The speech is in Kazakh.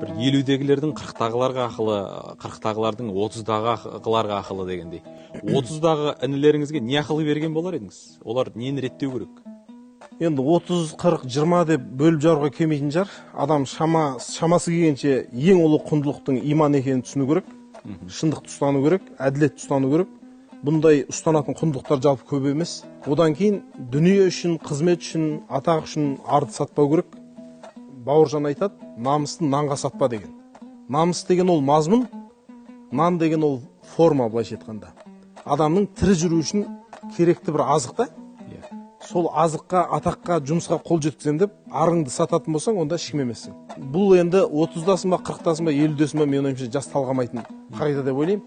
бір 50-дегілердің 40-тағыларға ақылы, 40-тағылардың 30-дағыларға ақылы дегендей. 30-дағы інілеріңізге не ақылы берген болар едіңіз? Олар нені реттеу керек? Енді 30, 40, 20 деп бөліп жаруға келмейтін жар. Адам шамасы келгенше ең ұлы құндылықтың иман екенін түсіну керек. Шындықты ұстану керек, әділетті ұстану керек. Бұндай ұстанатын құндылықтар жалпы көп емес. Одан кейін дүние үшін, қызмет үшін, атақ үшін арды сатпау керек. Бауыржан айтады, намысты нанға сатпа деген. Намыс деген ол мазмұн, нан деген ол форма, былайша айтқанда. Адамның тірі жүру үшін керекті бір азық та. Сол азыққа, атаққа, жұмысқа қол жеткізем деп, арыңды сататын болсаң, онда ешкім емессің. Бұл енді 30-дасың ба, 40-дасың ба, 50-десің ба, мен ойымша жас талғамайтын қағида деп ойлаймын.